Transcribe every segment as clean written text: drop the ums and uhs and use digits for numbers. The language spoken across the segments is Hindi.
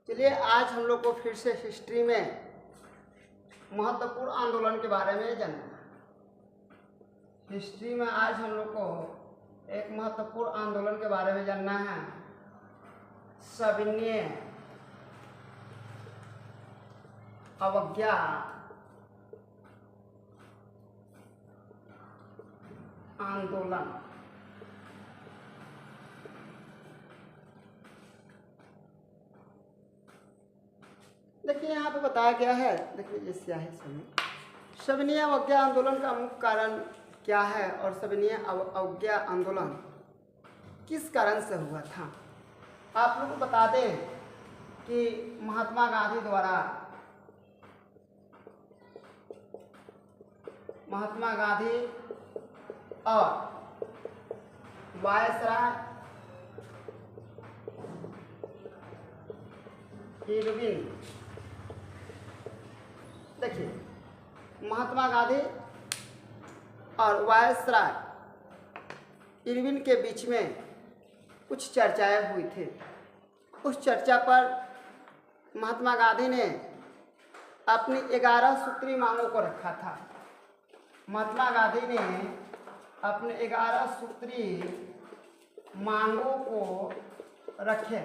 चलिए आज हम लोग को फिर से हिस्ट्री में महत्वपूर्ण आंदोलन के बारे में जानना है। हिस्ट्री में आज हम लोग को एक महत्वपूर्ण आंदोलन के बारे में जानना है, सविनय अवज्ञा आंदोलन। देखिए यहाँ पे बताया गया है, देखिए ये स्याही सविनय अवज्ञा आंदोलन का मुख्य कारण क्या है और सविनय अवज्ञा आंदोलन किस कारण से हुआ था। आप लोग को बता दें कि महात्मा गांधी द्वारा महात्मा गांधी और वायसराय इरविन, देखिए महात्मा गांधी और वायसराय इरविन के बीच में कुछ चर्चाएं हुई थी। उस चर्चा पर महात्मा गांधी ने अपनी 11 सूत्री मांगों को रखा था। महात्मा गांधी ने अपने 11 सूत्री मांगों को रखे।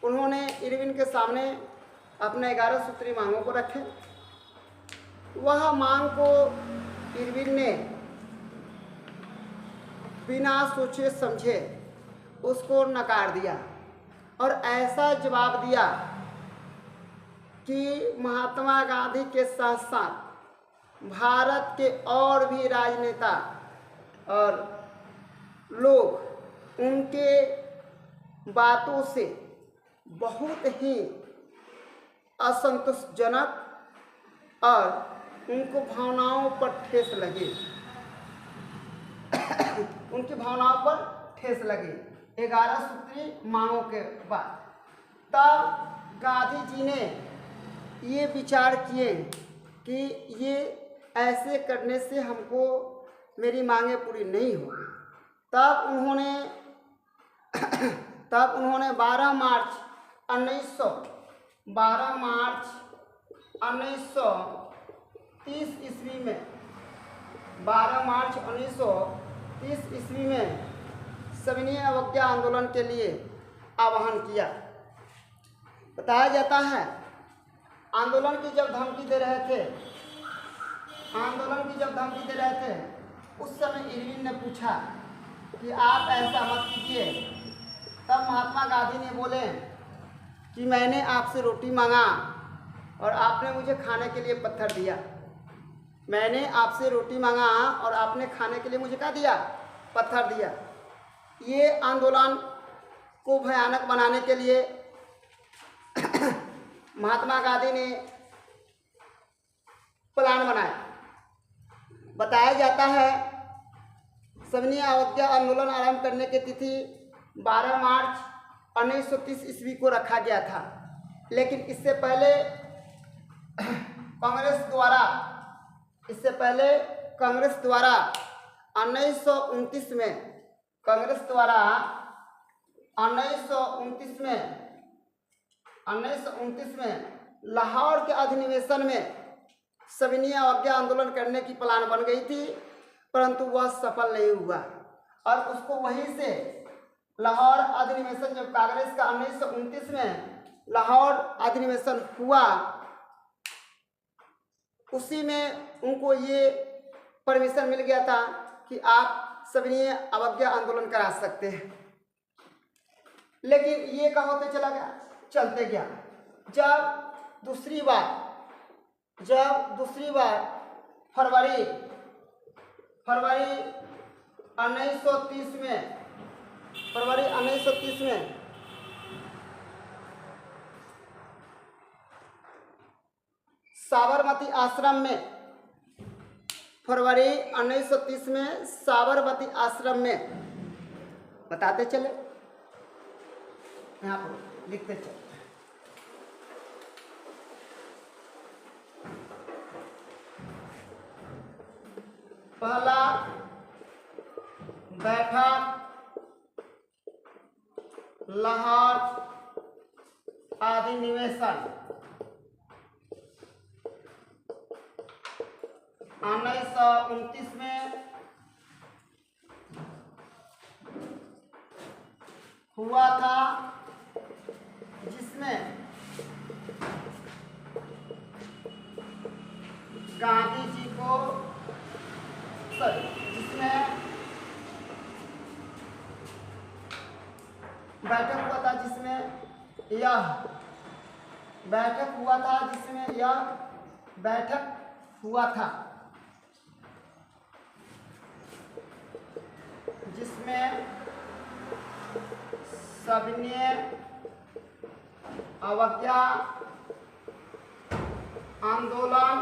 उन्होंने इरविन के सामने अपने 11 सूत्री मांगों को रखे। वह मांग को इरविन ने बिना सोचे समझे उसको नकार दिया और ऐसा जवाब दिया कि महात्मा गांधी के साथ साथ भारत के और भी राजनेता और लोग उनके बातों से बहुत ही असंतोषजनक और उनको भावनाओं पर ठेस लगी उनकी भावनाओं पर ठेस लगी 11 सूत्री मांगों के बाद। तब गांधी जी ने ये विचार किए कि ये ऐसे करने से हमको मेरी मांगे पूरी नहीं होगी। तब उन्होंने 12 मार्च 1930 ईस्वी में 12 मार्च 1930 ईस्वी में सविनय अवज्ञा आंदोलन के लिए आह्वान किया। बताया जाता है आंदोलन की जब धमकी दे रहे थे उस समय इरविन ने पूछा कि आप ऐसा मत कीजिए। तब महात्मा गांधी ने बोले कि मैंने आपसे रोटी मांगा और आपने मुझे खाने के लिए पत्थर दिया। मैंने आपसे रोटी मांगा और आपने खाने के लिए मुझे क्या दिया? पत्थर दिया। ये आंदोलन को भयानक बनाने के लिए महात्मा गांधी ने प्लान बनाया। बताया जाता है सविनय अवज्ञा आंदोलन आरंभ करने की तिथि 12 मार्च 1930 ईस्वी को रखा गया था, लेकिन इससे पहले कांग्रेस द्वारा 1929 में लाहौर के अधिनिवेशन में सविनय अवज्ञा आंदोलन करने की प्लान बन गई थी, परंतु वह सफल नहीं हुआ और उसको वहीं से लाहौर अधिनिवेशन, जब कांग्रेस का 1929 में लाहौर अधिनिवेशन हुआ, उसी में उनको ये परमिशन मिल गया था कि आप सविनय अवज्ञा आंदोलन करा सकते हैं। लेकिन ये क्या होते चलते गया। जब दूसरी बार फरवरी 1930 में साबरमती आश्रम में फरवरी 1930 में साबरमती आश्रम में, बताते चले यहाँ पर लिखते चले, पहला बैठक लाहौर अधिनिवेशन 1929 में हुआ था, जिसमें गांधी जी को जिसमें बैठक हुआ था, जिसमें यह बैठक हुआ था, जिसमें सविनय अवज्ञा आंदोलन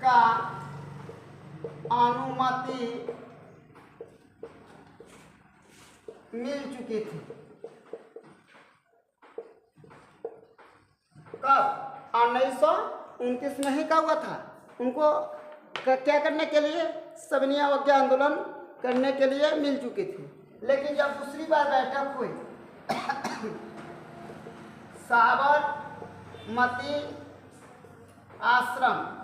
का अनुमति मिल चुकी थी। कब? 1929 में ही क्या हुआ था? उनको क्या करने के लिए? सविनय अवज्ञा आंदोलन करने के लिए मिल चुकी थी। लेकिन जब दूसरी बार बैठक हुई साबरमती आश्रम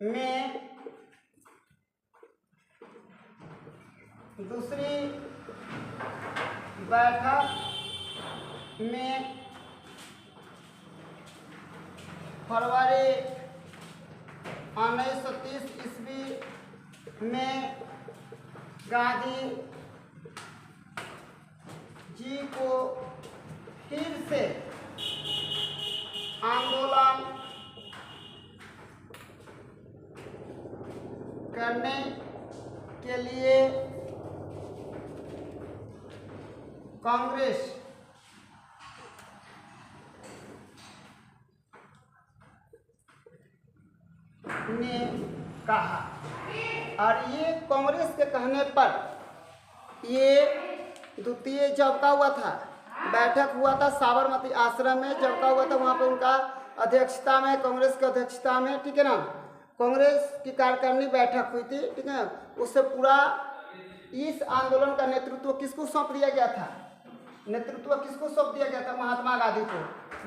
में दूसरी बैठक में फरवरी 1930 ईस्वी में गांधी जी को फिर से आंदोलन करने के लिए कांग्रेस ने कहा। और ये कांग्रेस के कहने पर ये द्वितीय जब का हुआ था, बैठक हुआ था साबरमती आश्रम में, जब का हुआ था वहाँ पे उनका अध्यक्षता में, कांग्रेस की अध्यक्षता में, ठीक है ना, कांग्रेस की कार्यकारिणी बैठक हुई थी, ठीक है। उससे पूरा इस आंदोलन का नेतृत्व किसको सौंप दिया गया था? नेतृत्व किसको सौंप दिया गया था? महात्मा गांधी को।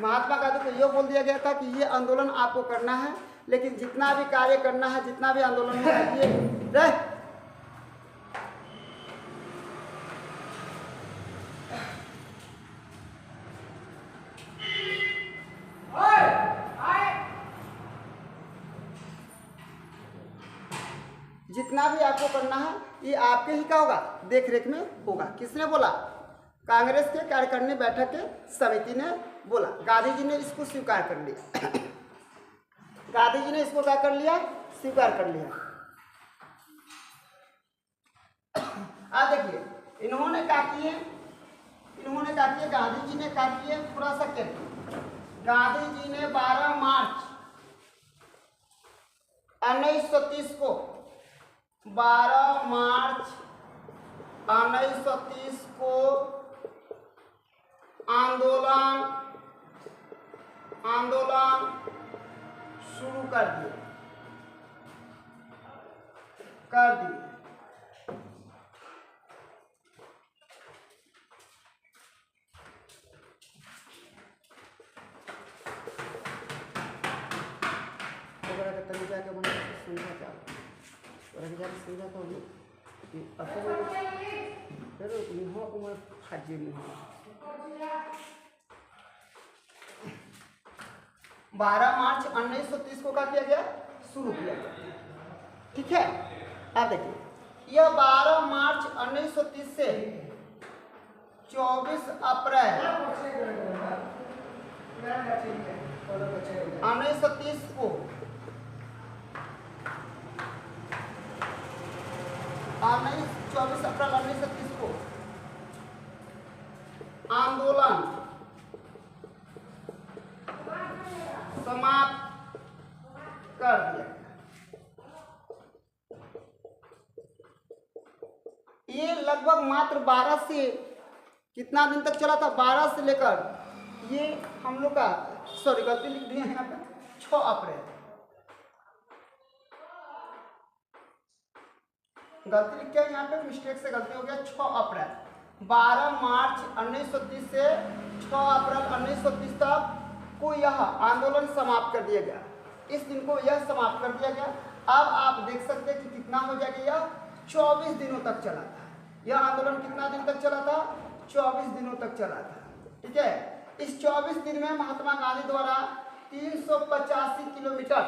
महात्मा गांधी को यह बोल दिया गया था कि ये आंदोलन आपको करना है, लेकिन जितना भी कार्य करना है, जितना भी आंदोलन में रहे जितना भी आपको करना है ये आपके ही क्या होगा? देख रेख में होगा। किसने बोला? कांग्रेस के कार्यकारिणी बैठक के समिति ने बोला। गांधी जी ने इसको स्वीकार कर लिया। गांधी जी ने इसको क्या कर लिया? स्वीकार कर लिया। अब देखिए इन्होंने क्या किए, गांधी जी ने क्या किए, थोड़ा सा कहते। गांधी जी ने 12 मार्च 1930 को 12 मार्च 1930 को आंदोलन शुरू कर दिए। बारह मार्च 1930 को क्या किया गया? शुरू किया गया। ठीक है। अब देखिए यह 12 मार्च 1930 से 24 अप्रैल 1930 को 24 अप्रैल 1930 को आंदोलन समाप्त कर दिया। ये लगभग मात्र 12 से कितना दिन तक चला था, 12 से लेकर ये हम लोग का, सॉरी गलती लिख दिए यहाँ पे, 6 अप्रैल, गलती लिख के यहाँ पे मिस्टेक से गलती हो गया, 6 अप्रैल, 12 मार्च 1930 से 6 अप्रैल 1930 तक को यह आंदोलन समाप्त कर दिया गया। इस दिन को यह समाप्त कर दिया गया। अब आप देख सकते हैं कि कितना हो जाएगा, यह 24 दिनों तक चला था। यह आंदोलन कितना दिन तक चला था, 24 दिनों तक चला था। ठीक है, इस 24 दिन में महात्मा गांधी द्वारा 385 किलोमीटर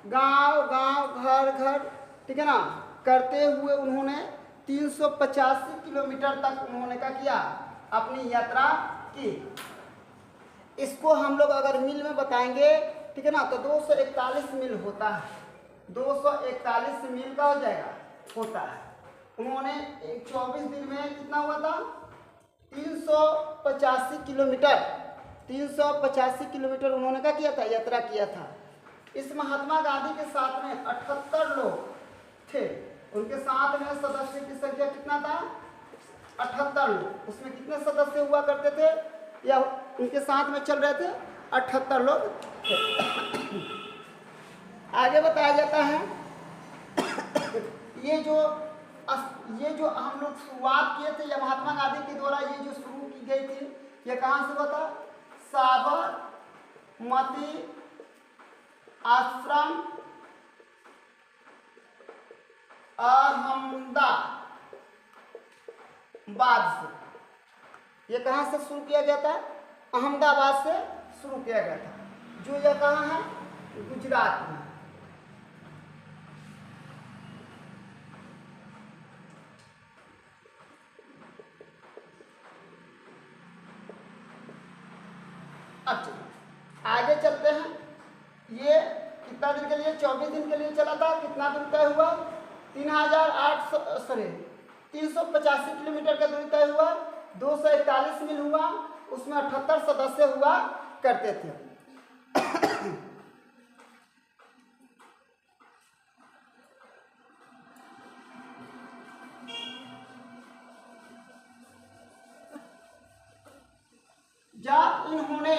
गांव गांव घर घर, ठीक है ना, करते हुए उन्होंने 385 किलोमीटर तक उन्होंने क्या किया, अपनी यात्रा की। इसको हम लोग अगर मील में बताएंगे, ठीक है ना, तो 241 मील होता है, 241 मील का हो जाएगा, होता है। उन्होंने 24 दिन में कितना हुआ था, 385 किलोमीटर, 385 किलोमीटर उन्होंने क्या किया था, यात्रा किया था। इस महात्मा गांधी के साथ में 78 लोग थे। उनके साथ में सदस्य की संख्या कितना था, 78 लोग। उसमें कितने सदस्य हुआ करते थे, या उनके साथ में चल रहे थे, 78 लोग थे। आगे बताया जाता है ये जो हम लोग शुरुआत किए थे, या महात्मा गांधी के द्वारा ये जो शुरू की गई थी, ये कहाँ से हुआ था, साबरमती आश्रम अहमदाबाद से। ये कहाँ से शुरू किया गया था, अहमदाबाद से शुरू किया गया था, जो यह कहाँ है, गुजरात में। अब आगे चलते हैं। ये कितना दिन के लिए, 24 दिन के लिए चला था। कितना दिन तय हुआ, 385 किलोमीटर का दूरी तय हुआ, 241 मील हुआ, उसमें 78 सदस्य हुआ करते थे। जब इन्होंने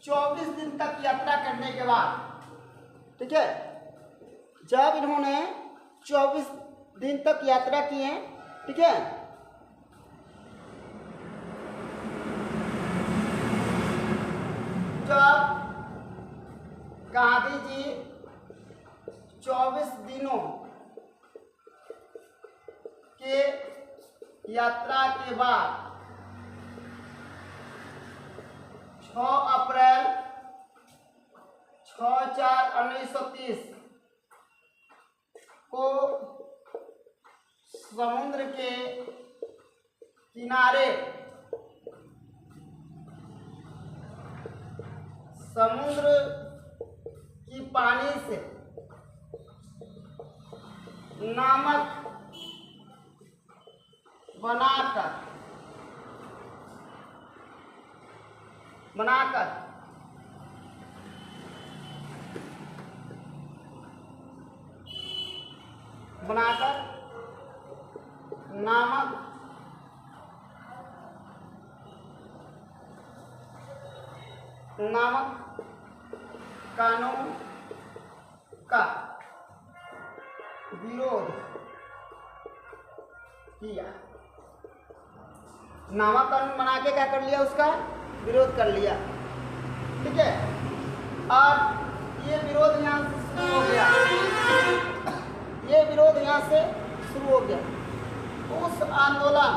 24 दिन तक यात्रा करने के बाद, ठीक है, जब इन्होंने 24 दिन तक यात्रा की है, ठीक है, जब गांधी जी 24 दिनों के यात्रा के बाद 6 अप्रैल 6/4/1930 को समुद्र के किनारे, समुद्र की पानी से नमक बनाकर नामक कानून का विरोध किया। नामक कानून बना के क्या कर लिया, उसका विरोध कर लिया। ठीक है, और ये विरोध यहाँ से शुरू हो गया, ये विरोध यहाँ से शुरू हो गया। उस आंदोलन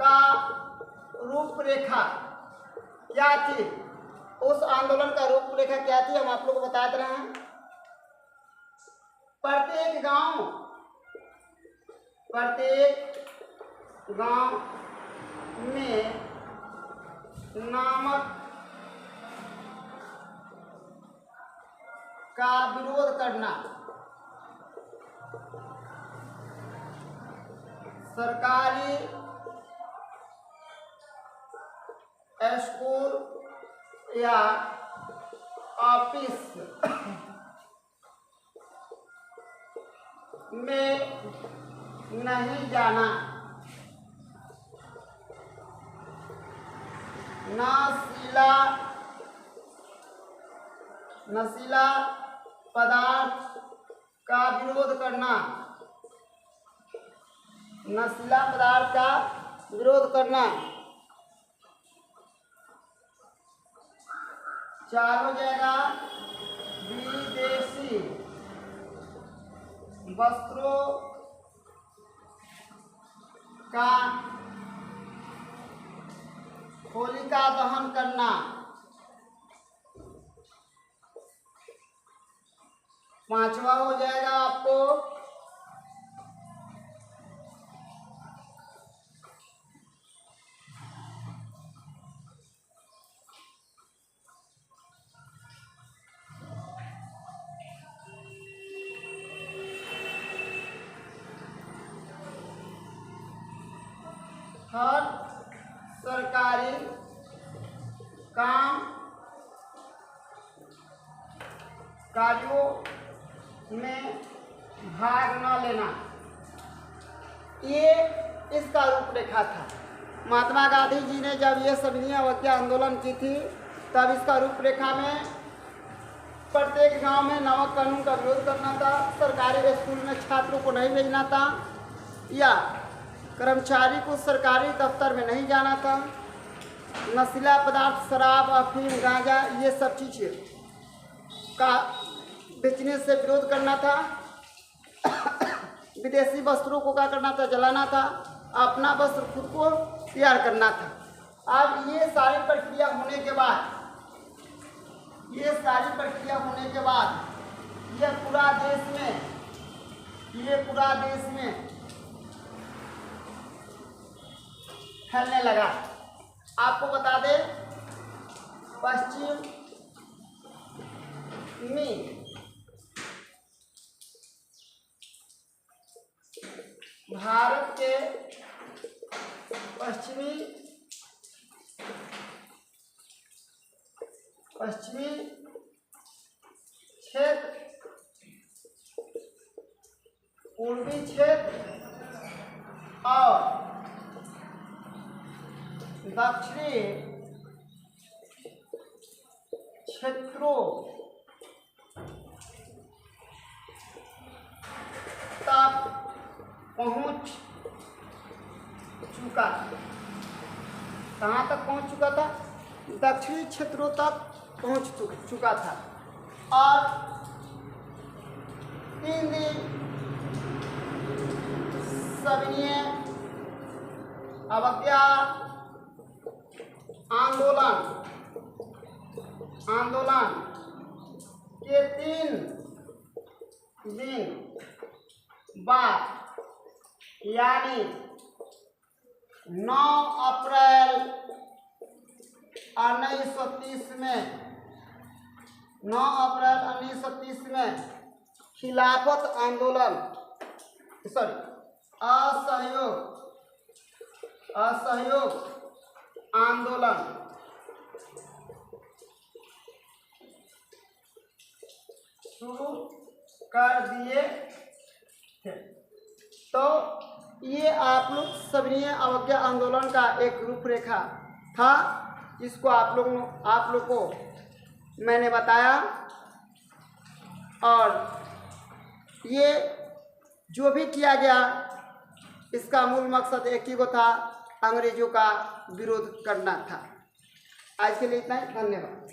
का रूपरेखा क्या थी, उस आंदोलन का रूपरेखा क्या थी, हम आप लोग को बता रहे हैं। प्रत्येक गांव में नामक का विरोध करना, सरकारी स्कूल या ऑफिस में नहीं जाना, नशीला पदार्थ का विरोध करना, नशीला पदार्थ का विरोध करना। 4 हो जाएगा विदेशी वस्त्रों का होलिका दहन करना। 5वां हो जाएगा आपको हर सरकारी कार्यों में भाग न लेना। ये इसका रूपरेखा था। महात्मा गांधी जी ने जब ये सविनय अवज्ञा आंदोलन की थी तब इसका रूपरेखा में प्रत्येक गांव में नमक कानून का विरोध करना था, सरकारी स्कूल में छात्रों को नहीं भेजना था, या कर्मचारी को सरकारी दफ्तर में नहीं जाना था, नशीला पदार्थ शराब अफीम गांजा ये सब चीज़ें का बेचने से विरोध करना था, विदेशी वस्त्रों को क्या करना था, जलाना था, अपना वस्त्र खुद को तैयार करना था। अब ये सारी प्रक्रिया होने के बाद ये पूरा देश में फैलने लगा। आपको बता दें भारत के पश्चिमी क्षेत्र, पूर्वी क्षेत्र और दक्षिणी क्षेत्रों तक पहुंच चुका। कहाँ तक पहुंच चुका था? दक्षिणी क्षेत्रों तक पहुंच चुका था। और 3 दिन सविनय अवज्ञा आंदोलन के 3 दिन बाद यानी 9 अप्रैल 1930 में खिलाफत आंदोलन असहयोग आंदोलन शुरू कर दिए थे। तो ये आप लोग सविनय अवज्ञा आंदोलन का एक रूपरेखा था, जिसको आप लोग को मैंने बताया। और ये जो भी किया गया इसका मूल मकसद एक ही को था, अंग्रेजों का विरोध करना था। आज के लिए इतना ही, धन्यवाद।